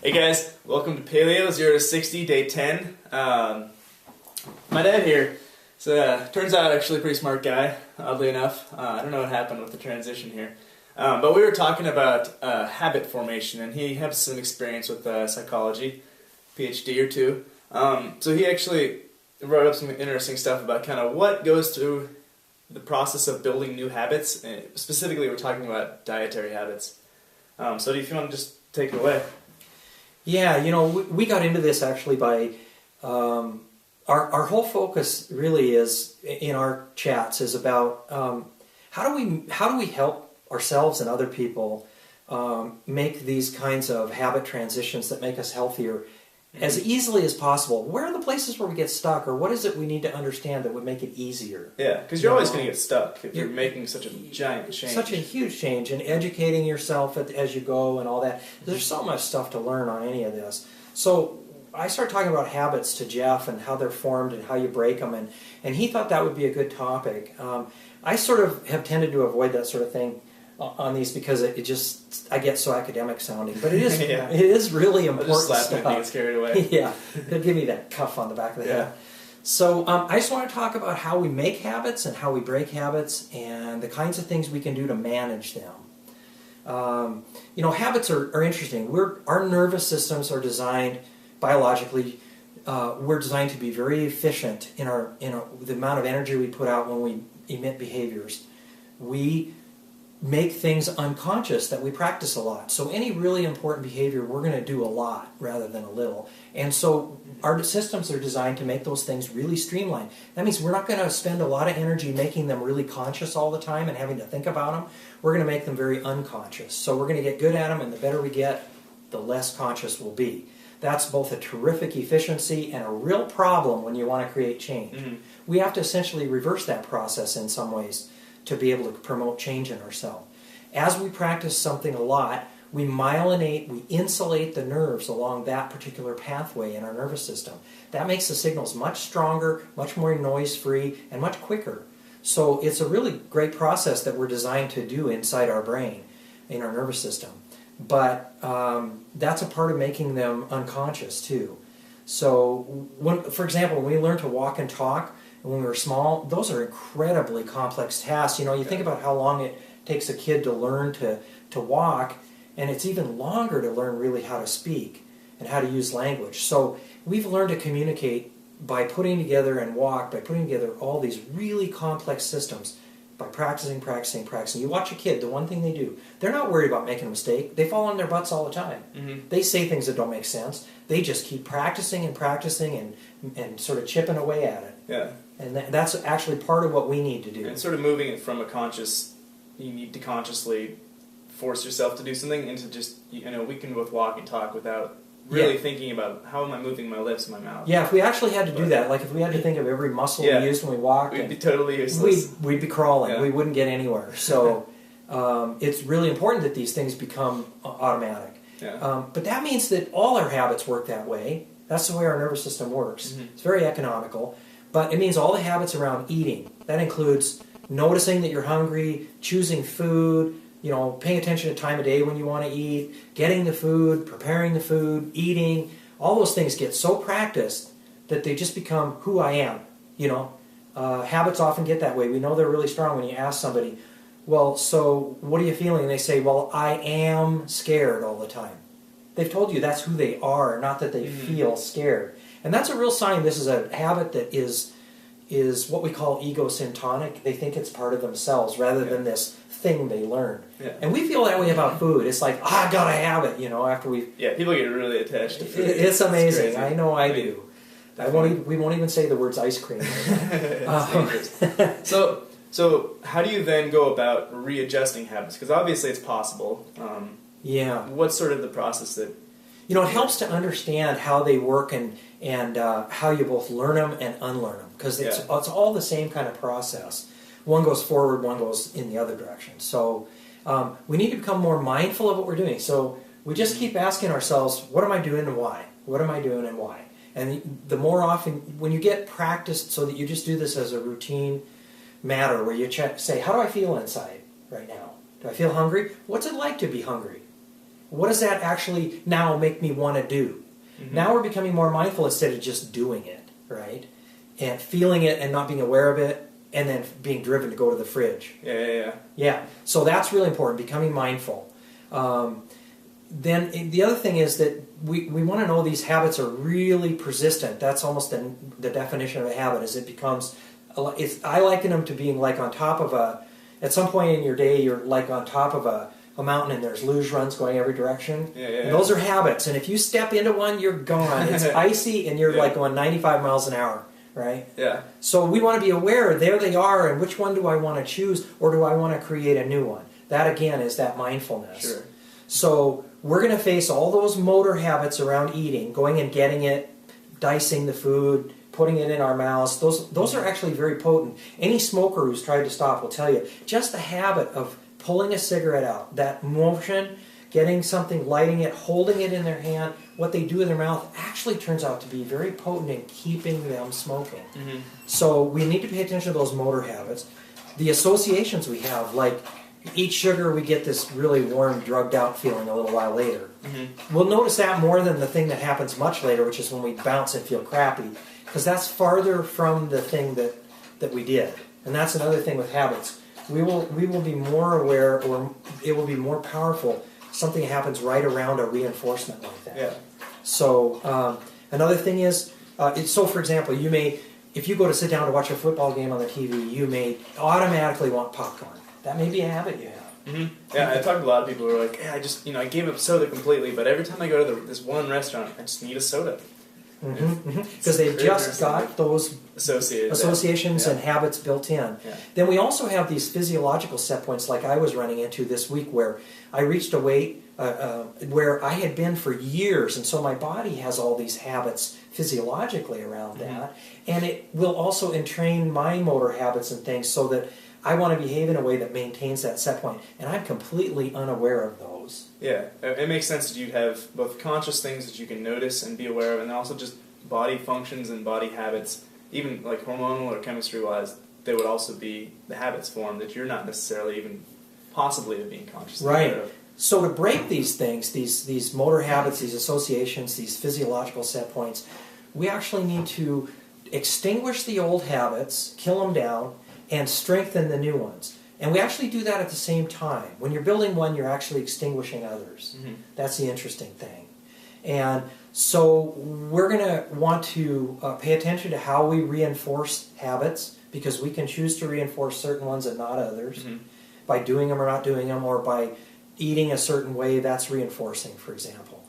Hey guys, welcome to Paleo 0 to 60, day 10. My dad here turns out actually a pretty smart guy, oddly enough. I don't know what happened with the transition here. But we were talking about habit formation, and he has some experience with psychology, PhD or two. So he actually wrote up some interesting stuff about kind of what goes through the process of building new habits. And specifically, we're talking about dietary habits. So if you want to just take it away. Yeah, we got into this actually by our whole focus really is in our chats is about how do we help ourselves and other people make these kinds of habit transitions that make us healthier as easily as possible. Where are the places where we get stuck, or what is it we need to understand that would make it easier? Yeah, because you're always going to get stuck if you're making such a giant change. Such a huge change, and educating yourself as you go and all that. There's so much stuff to learn on any of this. So I started talking about habits to Jeff and how they're formed and how you break them, and he thought that would be a good topic. I sort of have tended to avoid that sort of thing on these because I get so academic sounding, but it is yeah. It is really important I'll just slap me and get carried away. Yeah, they'll give me that cuff on the back of the head. So I just want to talk about how we make habits and how we break habits and the kinds of things we can do to manage them. Habits are interesting. Our nervous systems are designed biologically. We're designed to be very efficient in the amount of energy we put out when we emit behaviors. We make things unconscious that we practice a lot. So any really important behavior, we're going to do a lot rather than a little. And so our systems are designed to make those things really streamlined. That means we're not going to spend a lot of energy making them really conscious all the time and having to think about them. We're going to make them very unconscious. So we're going to get good at them, and the better we get, the less conscious we'll be. That's both a terrific efficiency and a real problem when you want to create change. Mm-hmm. We have to essentially reverse that process in some ways to be able to promote change in ourselves. As we practice something a lot, we myelinate, we insulate the nerves along that particular pathway in our nervous system. That makes the signals much stronger, much more noise-free, and much quicker. So it's a really great process that we're designed to do inside our brain, in our nervous system. But that's a part of making them unconscious, too. So, for example, when we learn to walk and talk, when we were small, those are incredibly complex tasks. You think about how long it takes a kid to learn to walk, and it's even longer to learn really how to speak and how to use language. So we've learned to communicate by putting together and walk, by putting together all these really complex systems, by practicing. You watch a kid, the one thing they do, they're not worried about making a mistake. They fall on their butts all the time. Mm-hmm. They say things that don't make sense. They just keep practicing and sort of chipping away at it. Yeah. And that's actually part of what we need to do. And sort of moving it from you need to consciously force yourself to do something into just, we can both walk and talk without really thinking about how am I moving my lips and my mouth. Yeah, if we actually had to do that, like if we had to think of every muscle we used when we walked, we'd be totally useless. We'd be crawling. Yeah. We wouldn't get anywhere. So it's really important that these things become automatic. Yeah. But that means that all our habits work that way. That's the way our nervous system works. Mm-hmm. It's very economical. But it means all the habits around eating. That includes noticing that you're hungry, choosing food, paying attention to time of day when you want to eat, getting the food, preparing the food, eating. All those things get so practiced that they just become who I am. Habits often get that way. We know they're really strong when you ask somebody, well, so what are you feeling? And they say, well, I am scared all the time. They've told you that's who they are, not that they feel scared. And that's a real sign this is a habit that is what we call egosyntonic. They think it's part of themselves rather than this thing they learned. Yeah. And we feel that way about food. It's like, I gotta have it, after we... Yeah, people get really attached to food. It's amazing. It's I know I do. We won't even say the words ice cream. So how do you then go about readjusting habits? Because obviously it's possible. What's sort of the process that... It helps to understand how they work and how you both learn them and unlearn them. Because it's all the same kind of process. One goes forward, one goes in the other direction. So we need to become more mindful of what we're doing. So we just keep asking ourselves, what am I doing and why? What am I doing and why? And the more often, when you get practiced so that you just do this as a routine matter, where you say, how do I feel inside right now? Do I feel hungry? What's it like to be hungry? what does that actually now make me want to do? Mm-hmm. Now we're becoming more mindful instead of just doing it, right? And feeling it and not being aware of it, and then being driven to go to the fridge. Yeah. So that's really important, becoming mindful. Then the other thing is that we want to know these habits are really persistent. That's almost the definition of a habit, is it becomes, I liken them to being like on top of at some point in your day, you're like on top of a mountain and there's luge runs going every direction. And those are habits. And if you step into one, you're gone. It's icy and you're like going 95 miles an hour. Right? Yeah. So we want to be aware, there they are, and which one do I want to choose, or do I want to create a new one? That, again, is that mindfulness. Sure. So we're going to face all those motor habits around eating, going and getting it, dicing the food, putting it in our mouths. Those are actually very potent. Any smoker who's tried to stop will tell you, just the habit of pulling a cigarette out, that motion, getting something, lighting it, holding it in their hand, what they do in their mouth actually turns out to be very potent in keeping them smoking. Mm-hmm. So we need to pay attention to those motor habits. The associations we have, like eat sugar, we get this really warm, drugged out feeling a little while later. Mm-hmm. We'll notice that more than the thing that happens much later, which is when we bounce and feel crappy, because that's farther from the thing that we did. And that's another thing with habits. We will be more aware, or it will be more powerful. Something happens right around a reinforcement like that. Yeah. So another thing is, so for example, you may, if you go to sit down to watch a football game on the TV, you may automatically want popcorn. That may be a habit you have. Mm-hmm. Yeah, I talked to a lot of people who are like, yeah, I gave up soda completely, but every time I go to this one restaurant, I just need a soda. Because they've just got those associations and habits built in. Yeah. Then we also have these physiological set points like I was running into this week, where I reached a weight where I had been for years, and so my body has all these habits physiologically around that, and it will also entrain my motor habits and things so that I want to behave in a way that maintains that set point, and I'm completely unaware of those. Yeah, it makes sense that you'd have both conscious things that you can notice and be aware of, and then also just body functions and body habits, even like hormonal or chemistry-wise, they would also be the habits form that you're not necessarily even possibly being conscious right. of. So to break these things, these motor habits, these associations, these physiological set points, we actually need to extinguish the old habits, kill them down, and strengthen the new ones. And we actually do that at the same time. When you're building one, you're actually extinguishing others. Mm-hmm. That's the interesting thing. And so we're going to want to pay attention to how we reinforce habits, because we can choose to reinforce certain ones and not others, by doing them or not doing them, or by eating a certain way. That's reinforcing, for example.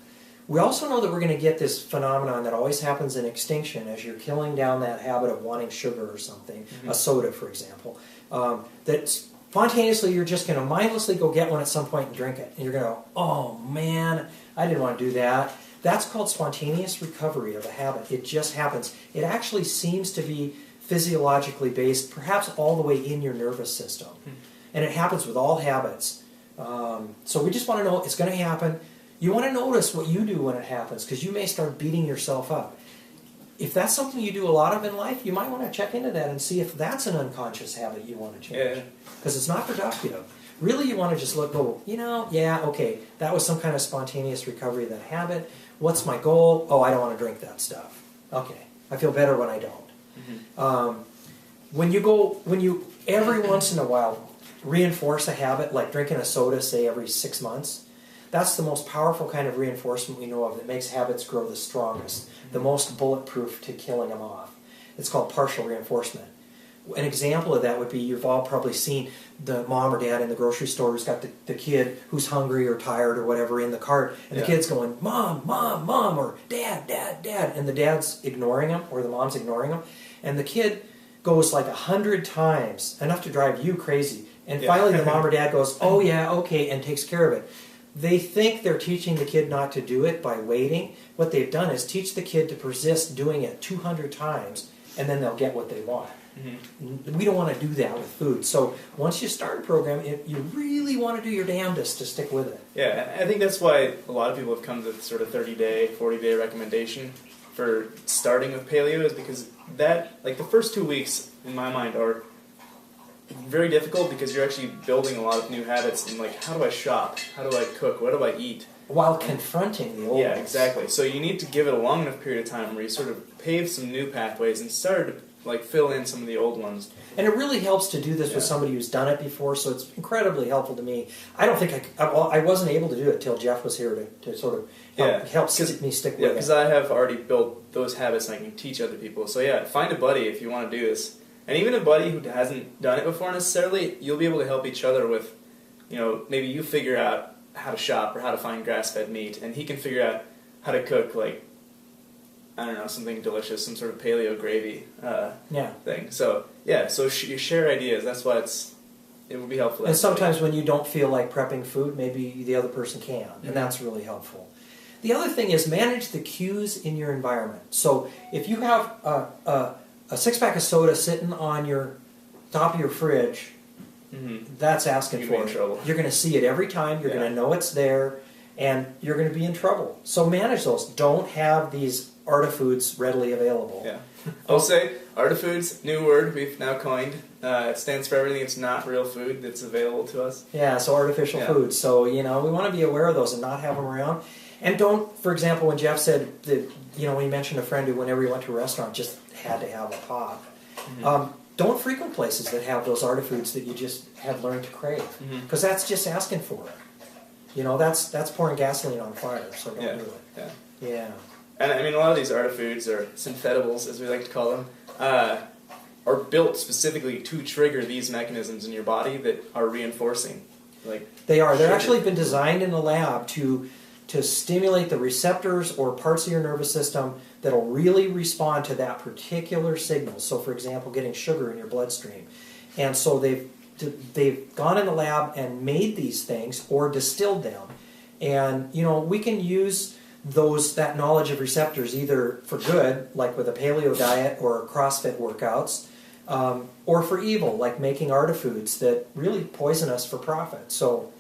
We also know that we're going to get this phenomenon that always happens in extinction as you're killing down that habit of wanting sugar or something, a soda, for example, that spontaneously you're just going to mindlessly go get one at some point and drink it. And you're going to go, oh man, I didn't want to do that. That's called spontaneous recovery of a habit. It just happens. It actually seems to be physiologically based, perhaps all the way in your nervous system. And it happens with all habits. So we just want to know it's going to happen. You want to notice what you do when it happens, because you may start beating yourself up. If that's something you do a lot of in life, you might want to check into that and see if that's an unconscious habit you want to change. Because it's not productive. Really, you want to just okay, that was some kind of spontaneous recovery of that habit. What's my goal? Oh, I don't want to drink that stuff. Okay, I feel better when I don't. When you every once in a while reinforce a habit, like drinking a soda, say every 6 months, that's the most powerful kind of reinforcement we know of that makes habits grow the strongest, the most bulletproof to killing them off. It's called partial reinforcement. An example of that would be, you've all probably seen the mom or dad in the grocery store who's got the kid who's hungry or tired or whatever in the cart, and the kid's going, Mom, Mom, Mom, or Dad, Dad, Dad, and the dad's ignoring him, or the mom's ignoring him, and the kid goes like 100 times, enough to drive you crazy, and finally the mom or dad goes, oh yeah, okay, and takes care of it. They think they're teaching the kid not to do it by waiting. What they've done is teach the kid to persist doing it 200 times, and then they'll get what they want. We don't want to do that with food. So once you start a program, you really want to do your damnedest to stick with it. Yeah, I think that's why a lot of people have come to the sort of 30-day, 40-day recommendation for starting with paleo, is because that, like the first 2 weeks, in my mind, are very difficult, because you're actually building a lot of new habits in, like, how do I shop? How do I cook? What do I eat? while confronting the old Yeah, ones. exactly. So you need to give it a long enough period of time where you sort of pave some new pathways and start to like fill in some of the old ones. And it really helps to do this with Yeah. somebody who's done it before, so it's incredibly helpful to me. I don't think I wasn't able to do it till Jeff was here to sort of help me stick Yeah, with because it. I have already built those habits and I can teach other people. So yeah, find a buddy if you want to do this. And even a buddy who hasn't done it before necessarily, you'll be able to help each other with, maybe you figure out how to shop or how to find grass-fed meat, and he can figure out how to cook, like, I don't know, something delicious, some sort of paleo gravy thing. So, yeah, so you share ideas. That's why it would be helpful. And sometimes when you don't feel like prepping food, maybe the other person can, and that's really helpful. The other thing is manage the cues in your environment. So if you have a six-pack of soda sitting on your top of your fridge, that's asking for it. Trouble. You're going to see it every time. You're going to know it's there, and you're going to be in trouble. So manage those. Don't have these artifoods readily available. Yeah. I'll say artifoods, new word we've now coined. It stands for everything that's not real food that's available to us. Yeah, so artificial foods. So, we want to be aware of those and not have them around. And don't, for example, when Jeff said that, when he mentioned a friend who whenever he went to a restaurant just had to have a pop. Don't frequent places that have those artifoods that you just have learned to crave. Because that's just asking for it. That's pouring gasoline on fire, so don't do it. Yeah. And I mean, a lot of these artifoods, or synthetables, as we like to call them, are built specifically to trigger these mechanisms in your body that are reinforcing. They are. They're actually been designed in the lab to stimulate the receptors or parts of your nervous system that'll really respond to that particular signal. So, for example, getting sugar in your bloodstream. And so they've gone in the lab and made these things or distilled them. And, we can use that knowledge of receptors either for good, like with a paleo diet or CrossFit workouts, or for evil, like making artifoods that really poison us for profit. So,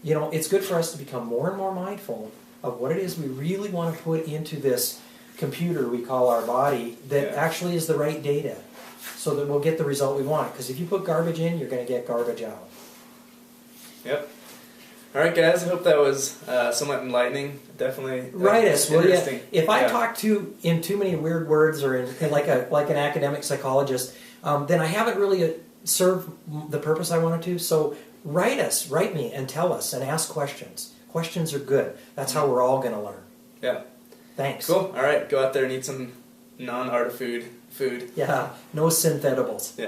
it's good for us to become more and more mindful of what it is we really want to put into this computer we call our body that actually is the right data, so that we'll get the result we want. Because if you put garbage in, you're going to get garbage out. Yep. All right, guys. I hope that was somewhat enlightening. Definitely. Write us, will you? If I Yeah. talk in too many weird words or in like an academic psychologist, then I haven't really served the purpose I wanted to. So write me and tell us and ask questions. Questions are good. That's how we're all going to learn. Yeah. Thanks. Cool. All right. Go out there and eat some non-artifood food. Yeah. No synthetables. Yeah.